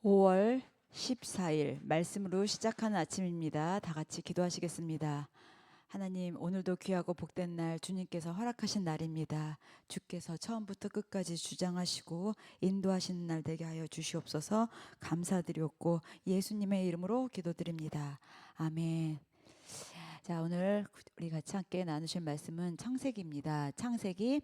5월 14일 말씀으로 시작하는 아침입니다. 다 같이 기도하시겠습니다. 하나님, 오늘도 귀하고 복된 날 주님께서 허락하신 날입니다. 주께서 처음부터 끝까지 주장하시고 인도하시는 날 되게 하여 주시옵소서. 감사드렸고 예수님의 이름으로 기도드립니다. 아멘. 자, 오늘 우리 같이 함께 나누실 말씀은 창세기입니다. 창세기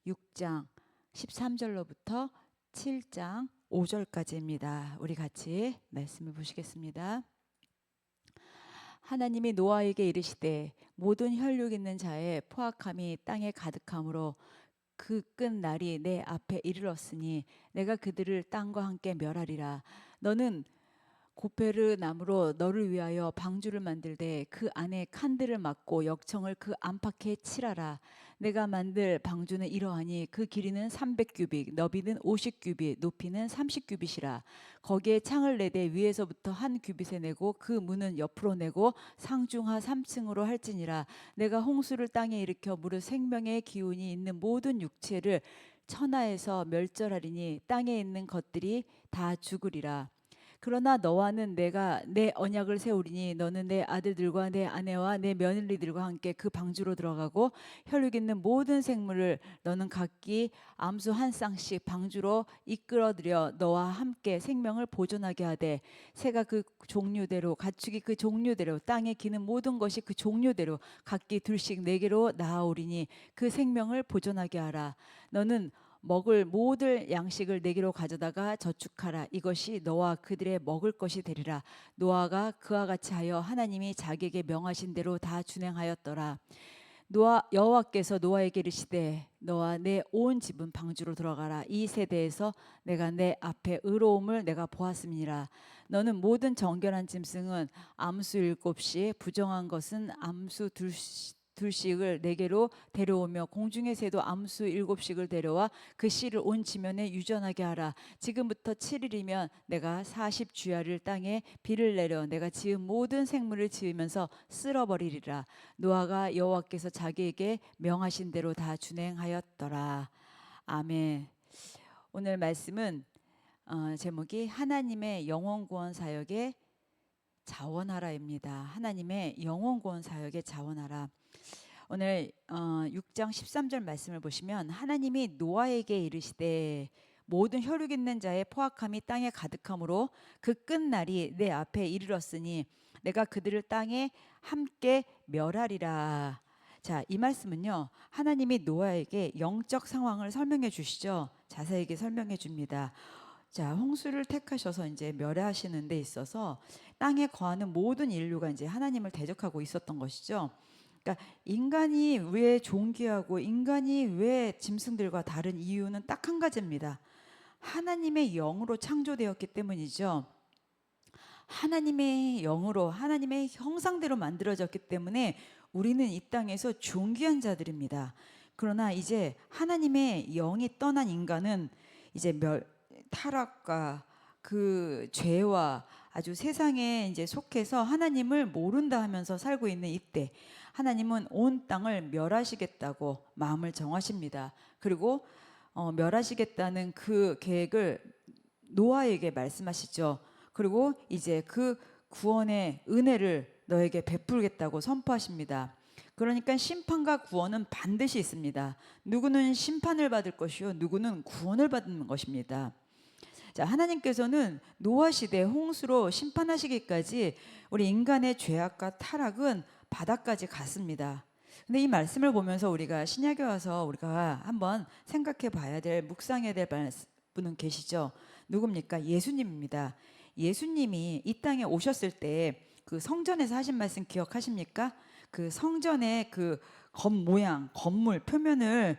6장 13절로부터 7장 5절까지입니다. 우리 같이 말씀을 보시겠습니다. 하나님이 노아에게 이르시되 모든 혈육 있는 자의 포악함이 땅에 가득함으로 그 끝 날이 내 앞에 이르렀으니 내가 그들을 땅과 함께 멸하리라. 너는 고페르 나무로 너를 위하여 방주를 만들되 그 안에 칸들을 막고 역청을 그 안팎에 칠하라. 내가 만들 방주는 이러하니 그 길이는 300규빗, 너비는 50규빗, 높이는 30규빗이라. 거기에 창을 내되 위에서부터 한 규빗에 내고 그 문은 옆으로 내고 상중하 3층으로 할지니라. 내가 홍수를 땅에 일으켜 무릇 생명의 기운이 있는 모든 육체를 천하에서 멸절하리니 땅에 있는 것들이 다 죽으리라. 그러나 너와는 내가 내 언약을 세우리니 너는 내 아들들과 내 아내와 내 며느리들과 함께 그 방주로 들어가고 혈육 있는 모든 생물을 너는 각기 암수 한 쌍씩 방주로 이끌어들여 너와 함께 생명을 보존하게 하되 새가 그 종류대로 가축이 그 종류대로 땅에 기는 모든 것이 그 종류대로 각기 둘씩 내게로 나아오리니 그 생명을 보존하게 하라. 너는 먹을 모든 양식을 내게로 가져다가 저축하라. 이것이 너와 그들의 먹을 것이 되리라. 노아가 그와 같이 하여 하나님이 자기에게 명하신 대로 다 준행하였더라. 여호와께서 노아에게 이르시되 너와 내 온 집은 방주로 들어가라. 이 세대에서 내가 내 앞에 의로움을 내가 보았음이니라. 너는 모든 정결한 짐승은 암수 7씩 부정한 것은 암수 둘씩을 내게로 데려오며 공중의 새도 암수 7씩을 데려와 그 씨를 온 지면에 유전하게 하라. 지금부터 7일이면 내가 40주야를 땅에 비를 내려 내가 지은 모든 생물을 지으면서 쓸어버리리라. 노아가 여호와께서 자기에게 명하신 대로 다 준행하였더라. 아멘. 오늘 말씀은 제목이 하나님의 영혼 구원 사역에 자원하라입니다. 하나님의 영혼 구원 사역에 자원하라. 오늘 6장 13절 말씀을 보시면 하나님이 노아에게 이르시되 모든 혈육 있는 자의 포악함이 땅에 가득함으로 그 끝날이 내 앞에 이르렀으니 내가 그들을 땅에 함께 멸하리라. 자, 이 말씀은요, 하나님이 노아에게 영적 상황을 설명해 주시죠. 자세하게 설명해 줍니다. 자, 홍수를 택하셔서 이제 멸하시는 데 있어서 땅에 거하는 모든 인류가 이제 하나님을 대적하고 있었던 것이죠. 그러니까 인간이 왜 존귀하고 인간이 왜 짐승들과 다른 이유는 딱 한 가지입니다. 하나님의 영으로 창조되었기 때문이죠. 하나님의 영으로 하나님의 형상대로 만들어졌기 때문에 우리는 이 땅에서 존귀한 자들입니다. 그러나 이제 하나님의 영이 떠난 인간은 이제 타락과 그 죄와 아주 세상에 이제 속해서 하나님을 모른다 하면서 살고 있는 이때 하나님은 온 땅을 멸하시겠다고 마음을 정하십니다. 그리고 멸하시겠다는 그 계획을 노아에게 말씀하시죠. 그리고 이제 그 구원의 은혜를 너에게 베풀겠다고 선포하십니다. 그러니까 심판과 구원은 반드시 있습니다. 누구는 심판을 받을 것이요, 누구는 구원을 받는 것입니다. 자, 하나님께서는 노아 시대 홍수로 심판하시기까지 우리 인간의 죄악과 타락은 바닥까지 갔습니다. 근데 이 말씀을 보면서 우리가 신약에 와서 우리가 한번 생각해 봐야 될, 묵상해야 될 분은 계시죠? 누굽니까? 예수님입니다. 예수님이 이 땅에 오셨을 때 그 성전에서 하신 말씀 기억하십니까? 그 성전의 그 모양, 건물 표면을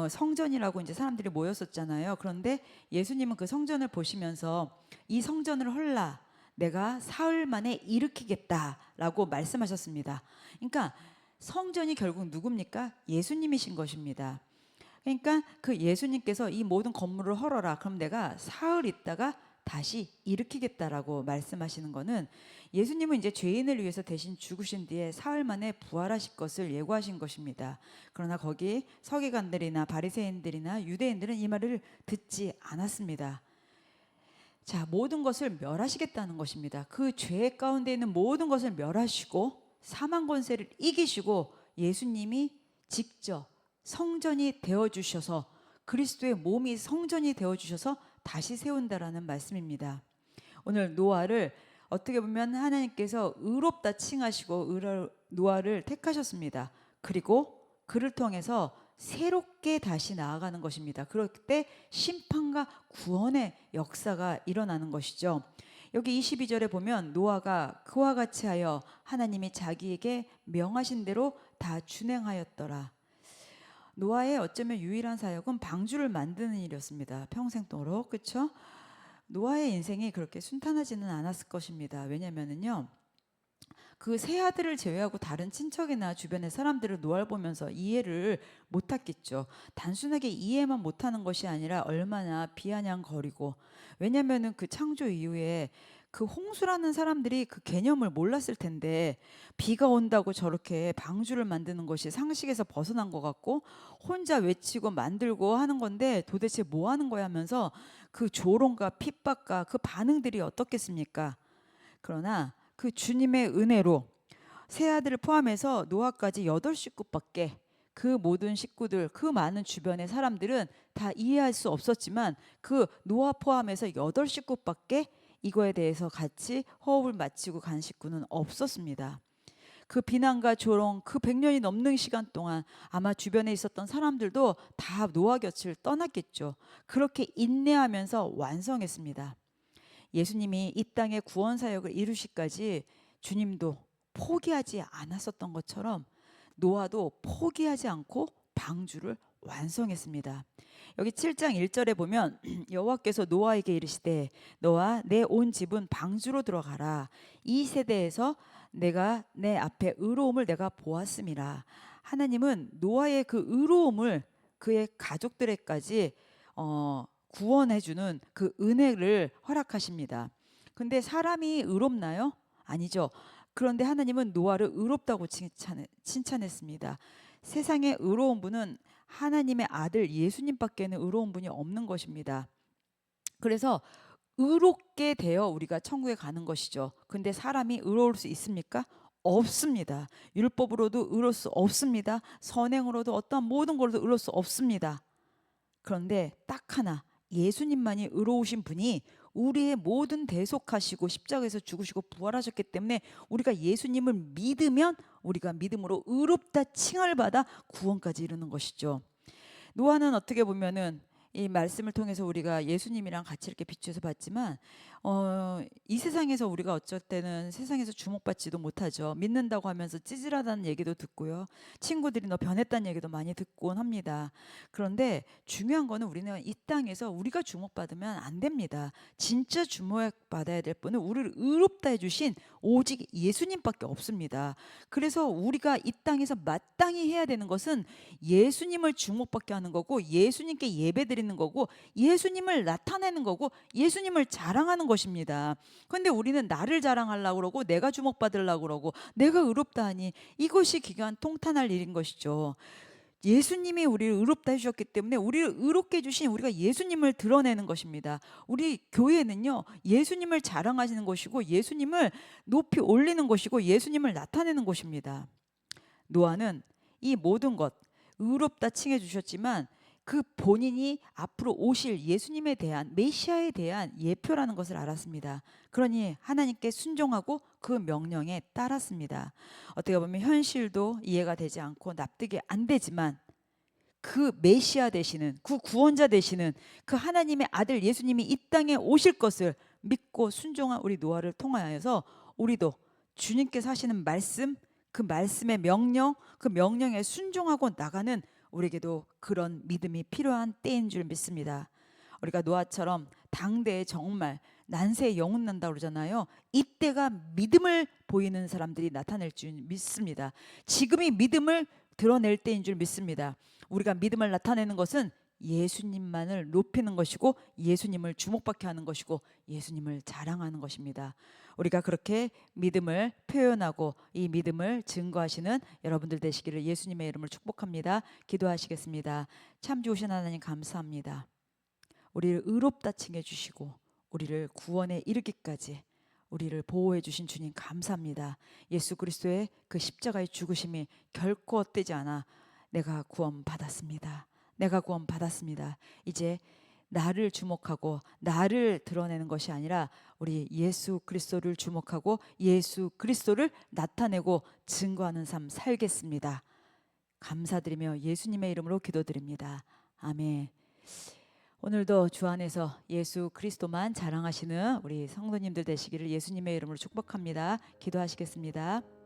성전이라고 이제 사람들이 모였었잖아요. 그런데 예수님은 그 성전을 보시면서 이 성전을 헐라 내가 사흘 만에 일으키겠다라고 말씀하셨습니다. 그러니까 성전이 결국 누굽니까? 예수님이신 것입니다. 그러니까 그 예수님께서 이 모든 건물을 헐어라. 그럼 내가 사흘 있다가 다시 일으키겠다라고 말씀하시는 거는 예수님은 이제 죄인을 위해서 대신 죽으신 뒤에 사흘 만에 부활하실 것을 예고하신 것입니다. 그러나 거기 서기관들이나 바리새인들이나 유대인들은 이 말을 듣지 않았습니다. 자, 모든 것을 멸하시겠다는 것입니다. 그 죄 가운데 있는 모든 것을 멸하시고 사망 권세를 이기시고 예수님이 직접 성전이 되어 주셔서 그리스도의 몸이 성전이 되어 주셔서 다시 세운다라는 말씀입니다. 오늘 노아를 어떻게 보면 하나님께서 의롭다 칭하시고 노아를 택하셨습니다. 그리고 그를 통해서 새롭게 다시 나아가는 것입니다. 그럴 때 심판과 구원의 역사가 일어나는 것이죠. 여기 22절에 보면 노아가 그와 같이 하여 하나님이 자기에게 명하신 대로 다 준행하였더라. 노아의 어쩌면 유일한 사역은 방주를 만드는 일이었습니다. 평생도록. 그렇죠? 노아의 인생이 그렇게 순탄하지는 않았을 것입니다. 왜냐면은요, 그 세 아들을 제외하고 다른 친척이나 주변의 사람들을 노아를 보면서 이해를 못했겠죠. 단순하게 이해만 못하는 것이 아니라 얼마나 비아냥거리고, 왜냐면은 그 창조 이후에 그 홍수라는 사람들이 그 개념을 몰랐을 텐데 비가 온다고 저렇게 방주를 만드는 것이 상식에서 벗어난 것 같고 혼자 외치고 만들고 하는 건데 도대체 뭐 하는 거야 하면서 그 조롱과 핍박과 그 반응들이 어떻겠습니까? 그러나 그 주님의 은혜로 세 아들을 포함해서 노아까지 8식구밖에 그 모든 식구들 그 많은 주변의 사람들은 다 이해할 수 없었지만 그 노아 포함해서 8식구밖에 이거에 대해서 같이 호흡을 맞추고 간 식구는 없었습니다. 그 비난과 조롱 그 100년이 넘는 시간 동안 아마 주변에 있었던 사람들도 다 노아 곁을 떠났겠죠. 그렇게 인내하면서 완성했습니다. 예수님이 이 땅의 구원 사역을 이루시까지 주님도 포기하지 않았었던 것처럼 노아도 포기하지 않고 방주를 완성했습니다. 여기 7장 1절에 보면 여호와께서 노아에게 이르시되 너와 내 온 집은 방주로 들어가라. 이 세대에서 내가 내 앞에 의로움을 내가 보았음이라. 하나님은 노아의 그 의로움을 그의 가족들에까지 구원해주는 그 은혜를 허락하십니다. 근데 사람이 의롭나요? 아니죠. 그런데 하나님은 노아를 의롭다고 칭찬했습니다. 세상에 의로운 분은 하나님의 아들 예수님밖에는 의로운 분이 없는 것입니다. 그래서 의롭게 되어 우리가 천국에 가는 것이죠. 근데 사람이 의로울 수 있습니까? 없습니다. 율법으로도 의로울 수 없습니다. 선행으로도 어떤 모든 걸로도 의로울 수 없습니다. 그런데 딱 하나 예수님만이 의로우신 분이 우리의 모든 대속하시고 십자가에서 죽으시고 부활하셨기 때문에 우리가 예수님을 믿으면 우리가 믿음으로 의롭다 칭을 받아 구원까지 이루는 것이죠. 노아는 어떻게 보면은 이 말씀을 통해서 우리가 예수님이랑 같이 이렇게 비추어서 봤지만 이 세상에서 우리가 어쩔 때는 세상에서 주목받지도 못하죠. 믿는다고 하면서 찌질하다는 얘기도 듣고요. 친구들이 너 변했다는 얘기도 많이 듣곤 합니다. 그런데 중요한 거는 우리는 이 땅에서 우리가 주목받으면 안 됩니다. 진짜 주목받아야 될 분은 우리를 의롭다 해주신 오직 예수님밖에 없습니다. 그래서 우리가 이 땅에서 마땅히 해야 되는 것은 예수님을 주목받게 하는 거고 예수님께 예배드리는 거고 예수님을 나타내는 거고 예수님을 자랑하는 것입니다. 그런데 우리는 나를 자랑하려고 그러고 내가 주목받으려고 그러고 내가 의롭다 하니 이것이 기관 통탄할 일인 것이죠. 예수님이 우리를 의롭다 해주셨기 때문에 우리를 의롭게 해주신 우리가 예수님을 드러내는 것입니다. 우리 교회는요 예수님을 자랑하시는 것이고 예수님을 높이 올리는 것이고 예수님을 나타내는 것입니다. 노아는 이 모든 것 의롭다 칭해 주셨지만 그 본인이 앞으로 오실 예수님에 대한 메시아에 대한 예표라는 것을 알았습니다. 그러니 하나님께 순종하고 그 명령에 따랐습니다. 어떻게 보면 현실도 이해가 되지 않고 납득이 안 되지만 그 메시아 되시는 그 구원자 되시는 그 하나님의 아들 예수님이 이 땅에 오실 것을 믿고 순종한 우리 노아를 통하여서 우리도 주님께서 하시는 말씀 그 말씀의 명령 그 명령에 순종하고 나가는 우리에게도 그런 믿음이 필요한 때인 줄 믿습니다. 우리가 노아처럼 당대에 정말 난세에 영혼 난다 그러잖아요. 이때가 믿음을 보이는 사람들이 나타날 줄 믿습니다. 지금이 믿음을 드러낼 때인 줄 믿습니다. 우리가 믿음을 나타내는 것은 예수님만을 높이는 것이고 예수님을 주목받게 하는 것이고 예수님을 자랑하는 것입니다. 우리가 그렇게 믿음을 표현하고 이 믿음을 증거하시는 여러분들 되시기를 예수님의 이름으로 축복합니다. 기도하시겠습니다. 참 좋으신 하나님 감사합니다. 우리를 의롭다 칭해 주시고 우리를 구원에 이르기까지 우리를 보호해 주신 주님 감사합니다. 예수 그리스도의 그 십자가의 죽으심이 결코 헛되지 않아 내가 구원받았습니다. 내가 구원받았습니다. 이제 나를 주목하고 나를 드러내는 것이 아니라 우리 예수 그리스도를 주목하고 예수 그리스도를 나타내고 증거하는 삶 살겠습니다. 감사드리며 예수님의 이름으로 기도드립니다. 아멘. 오늘도 주 안에서 예수 그리스도만 자랑하시는 우리 성도님들 되시기를 예수님의 이름으로 축복합니다. 기도하시겠습니다.